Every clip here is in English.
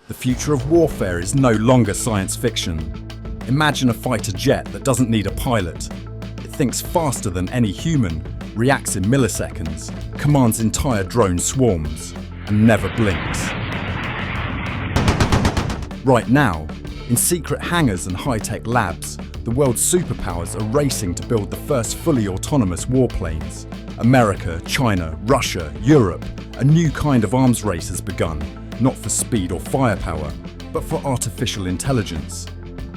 The future of warfare is no longer science fiction. Imagine a fighter jet that doesn't need a pilot. It thinks faster than any human, reacts in milliseconds, commands entire drone swarms, and never blinks. Right now, in secret hangars and high-tech labs, the world's superpowers are racing to build the first fully autonomous warplanes. America, China, Russia, Europe, a new kind of arms race has begun, not for speed or firepower, but for artificial intelligence.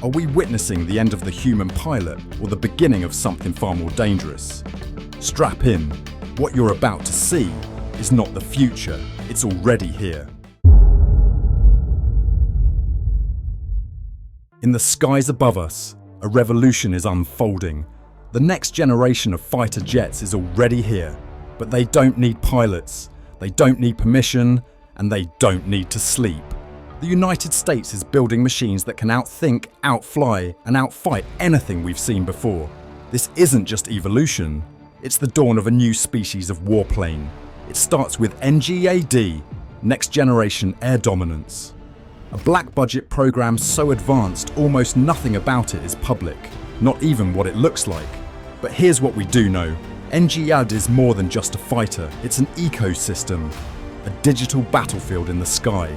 Are we witnessing the end of the human pilot or the beginning of something far more dangerous? Strap in. What you're about to see is not the future, it's already here. In the skies above us, a revolution is unfolding. The next generation of fighter jets is already here, but they don't need pilots, they don't need permission, and they don't need to sleep. The United States is building machines that can outthink, outfly, and outfight anything we've seen before. This isn't just evolution, it's the dawn of a new species of warplane. It starts with NGAD, Next Generation Air Dominance. A black budget program so advanced almost nothing about it is public, not even what it looks like. But here's what we do know. NGAD is more than just a fighter, it's an ecosystem. A digital battlefield in the sky.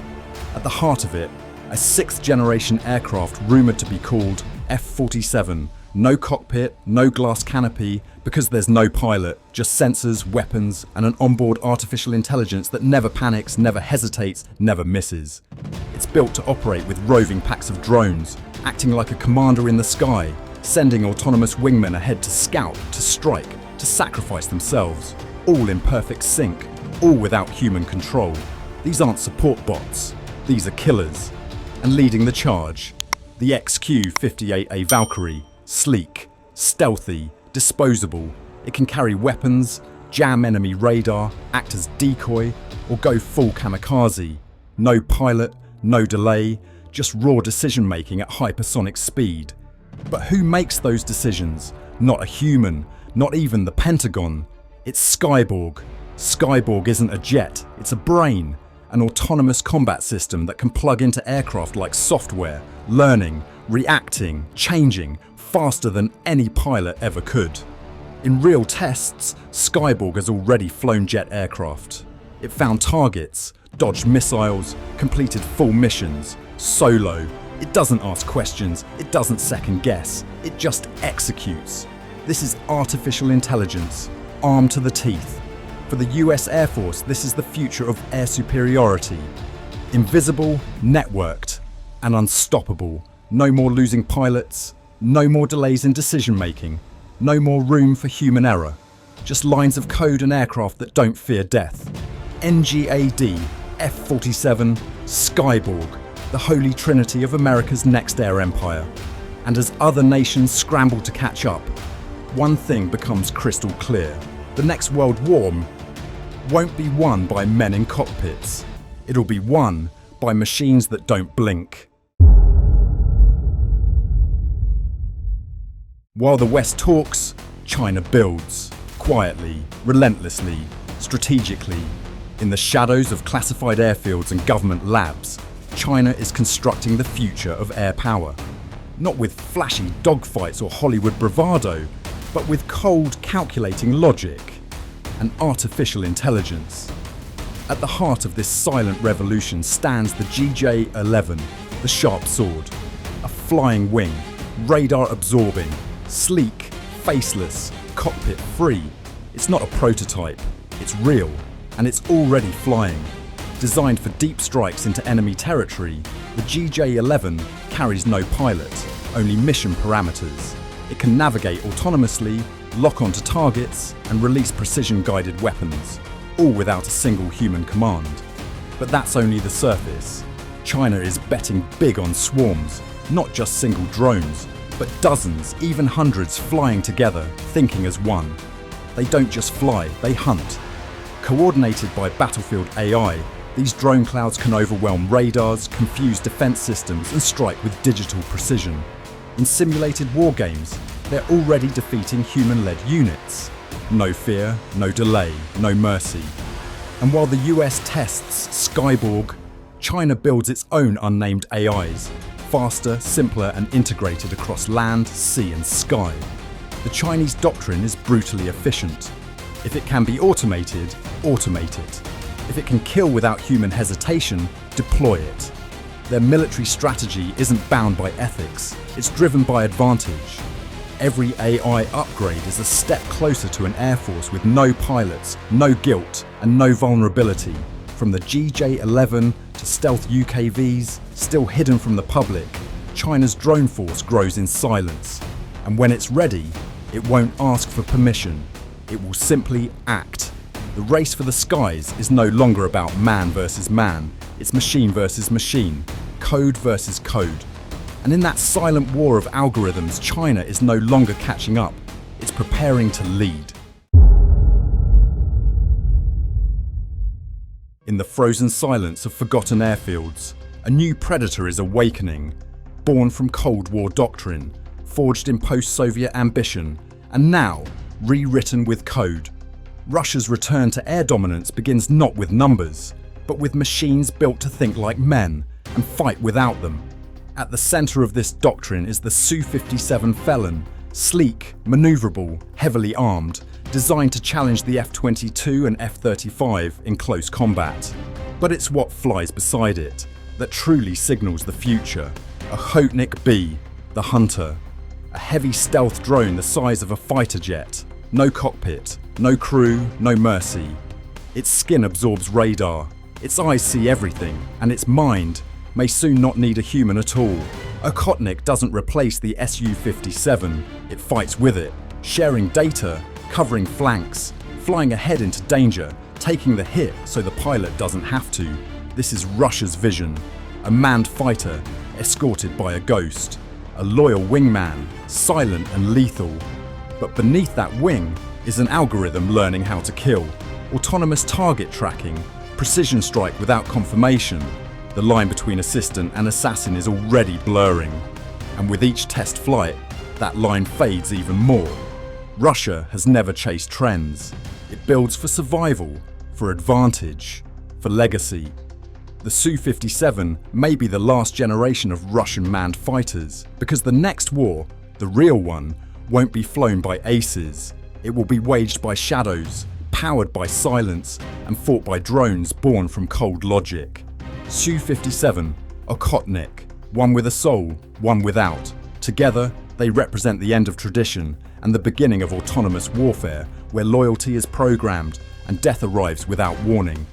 At the heart of it, a 6th generation aircraft rumoured to be called F-47. No cockpit, no glass canopy, because there's no pilot, just sensors, weapons, and an onboard artificial intelligence that never panics, never hesitates, never misses. It's built to operate with roving packs of drones, acting like a commander in the sky, sending autonomous wingmen ahead to scout, to strike, to sacrifice themselves, all in perfect sync, all without human control. These aren't support bots, these are killers. And leading the charge, the XQ-58A Valkyrie. Sleek, stealthy, disposable. It can carry weapons, jam enemy radar, act as decoy, or go full kamikaze. No pilot, no delay, just raw decision making at hypersonic speed. But who makes those decisions? Not a human, not even the Pentagon. It's Skyborg. Skyborg isn't a jet, it's a brain, an autonomous combat system that can plug into aircraft like software, learning, reacting, changing, faster than any pilot ever could. In real tests, Skyborg has already flown jet aircraft. It found targets, dodged missiles, completed full missions, solo. It doesn't ask questions, it doesn't second guess, it just executes. This is artificial intelligence, armed to the teeth. For the US Air Force, this is the future of air superiority. Invisible, networked, and unstoppable. No more losing pilots, no more delays in decision making, no more room for human error. Just lines of code and aircraft that don't fear death. NGAD, F-47, Skyborg, the holy trinity of America's next air empire. And as other nations scramble to catch up, one thing becomes crystal clear. The next world war won't be won by men in cockpits. It'll be won by machines that don't blink. While the West talks, China builds. Quietly, relentlessly, strategically. In the shadows of classified airfields and government labs, China is constructing the future of air power. Not with flashy dogfights or Hollywood bravado, but with cold, calculating logic and artificial intelligence. At the heart of this silent revolution stands the GJ-11, the sharp sword. A flying wing, radar absorbing, sleek, faceless, cockpit free. It's not a prototype, it's real, and it's already flying. Designed for deep strikes into enemy territory, the GJ-11 carries no pilot, only mission parameters. It can navigate autonomously, lock onto targets, and release precision-guided weapons, all without a single human command. But that's only the surface. China is betting big on swarms, not just single drones, but dozens, even hundreds flying together, thinking as one. They don't just fly, they hunt. Coordinated by battlefield AI, these drone clouds can overwhelm radars, confuse defense systems, and strike with digital precision. In simulated war games, they're already defeating human-led units. No fear, no delay, no mercy. And while the US tests Skyborg, China builds its own unnamed AIs, faster, simpler and integrated across land, sea and sky. The Chinese doctrine is brutally efficient. If it can be automated, automate it. If it can kill without human hesitation, deploy it. Their military strategy isn't bound by ethics, it's driven by advantage. Every AI upgrade is a step closer to an air force with no pilots, no guilt and no vulnerability. From the GJ-11 to stealth UCAVs, still hidden from the public, China's drone force grows in silence. And when it's ready, it won't ask for permission. It will simply act. The race for the skies is no longer about man versus man. It's machine versus machine, code versus code. And in that silent war of algorithms, China is no longer catching up. It's preparing to lead. In the frozen silence of forgotten airfields, a new predator is awakening, born from Cold War doctrine, forged in post-Soviet ambition, and now rewritten with code. Russia's return to air dominance begins not with numbers, but with machines built to think like men and fight without them. At the center of this doctrine is the Su-57 Felon, sleek, maneuverable, heavily armed, designed to challenge the F-22 and F-35 in close combat. But it's what flies beside it that truly signals the future. Okhotnik-B, the Hunter, a heavy stealth drone the size of a fighter jet. No cockpit, no crew, no mercy. Its skin absorbs radar, its eyes see everything, and its mind may soon not need a human at all. Okhotnik doesn't replace the Su-57, it fights with it, sharing data, covering flanks, flying ahead into danger, taking the hit so the pilot doesn't have to. This is Russia's vision, a manned fighter escorted by a ghost, a loyal wingman, silent and lethal. But beneath that wing is an algorithm learning how to kill, autonomous target tracking, precision strike without confirmation. The line between assistant and assassin is already blurring, and with each test flight, that line fades even more. Russia has never chased trends. It builds for survival, for advantage, for legacy. The Su-57 may be the last generation of Russian manned fighters, because the next war, the real one, won't be flown by aces. It will be waged by shadows, powered by silence, and fought by drones born from cold logic. Su-57, Okhotnik, one with a soul, one without. Together, they represent the end of tradition and the beginning of autonomous warfare, where loyalty is programmed and death arrives without warning.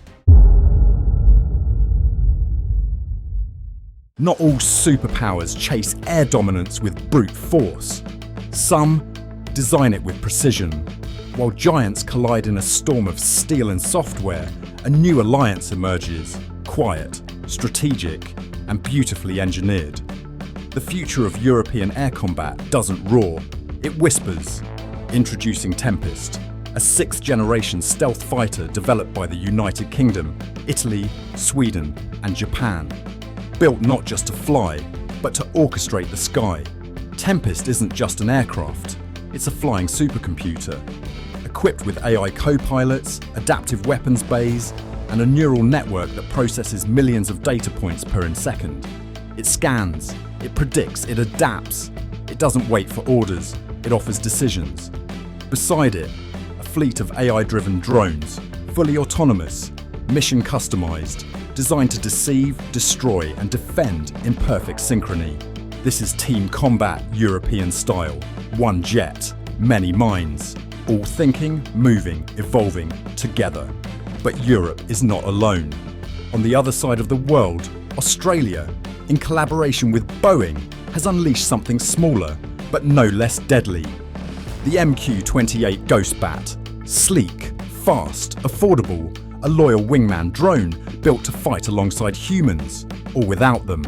Not all superpowers chase air dominance with brute force. Some design it with precision. While giants collide in a storm of steel and software, a new alliance emerges, quiet, strategic, and beautifully engineered. The future of European air combat doesn't roar, it whispers. Introducing Tempest, a 6th-generation stealth fighter developed by the United Kingdom, Italy, Sweden, and Japan. Built not just to fly, but to orchestrate the sky. Tempest isn't just an aircraft, it's a flying supercomputer. Equipped with AI co-pilots, adaptive weapons bays, and a neural network that processes millions of data points per second. It scans, it predicts, it adapts. It doesn't wait for orders, it offers decisions. Beside it, a fleet of AI-driven drones, fully autonomous, mission customized, designed to deceive, destroy, and defend in perfect synchrony. This is team combat European style. One jet, many minds, all thinking, moving, evolving together. But Europe is not alone. On the other side of the world, Australia, in collaboration with Boeing, has unleashed something smaller, but no less deadly. The XQ-58 Ghostbat, sleek, fast, affordable, a loyal wingman drone built to fight alongside humans, or without them.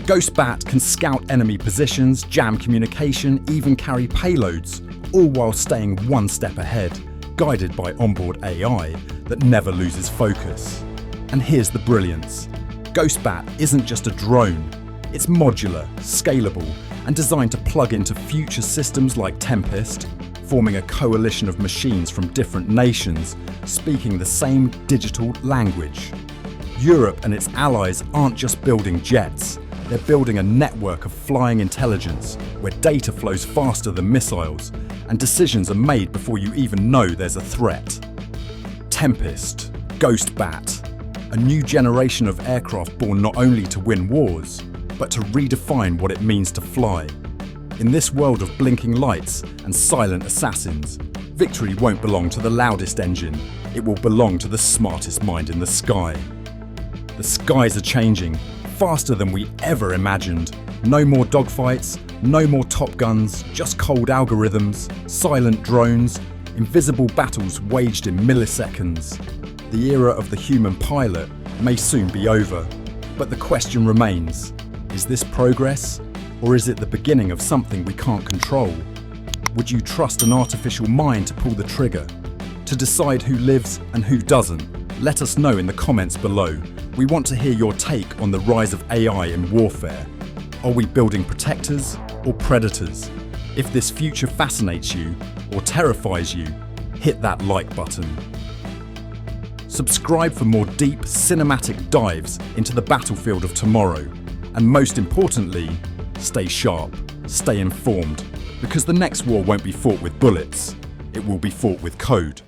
Ghostbat can scout enemy positions, jam communication, even carry payloads, all while staying one step ahead, guided by onboard AI that never loses focus. And here's the brilliance. Ghostbat isn't just a drone, it's modular, scalable, and designed to plug into future systems like Tempest, forming a coalition of machines from different nations, speaking the same digital language. Europe and its allies aren't just building jets, they're building a network of flying intelligence where data flows faster than missiles and decisions are made before you even know there's a threat. Tempest, Ghost Bat, a new generation of aircraft born not only to win wars, but to redefine what it means to fly. In this world of blinking lights and silent assassins, victory won't belong to the loudest engine, it will belong to the smartest mind in the sky. The skies are changing, faster than we ever imagined. No more dogfights, no more Top Guns, just cold algorithms, silent drones, invisible battles waged in milliseconds. The era of the human pilot may soon be over, but the question remains, is this progress, or is it the beginning of something we can't control? Would you trust an artificial mind to pull the trigger? To decide who lives and who doesn't? Let us know in the comments below. We want to hear your take on the rise of AI in warfare. Are we building protectors or predators? If this future fascinates you or terrifies you, hit that like button. Subscribe for more deep cinematic dives into the battlefield of tomorrow. And most importantly, stay sharp, stay informed, because the next war won't be fought with bullets, it will be fought with code.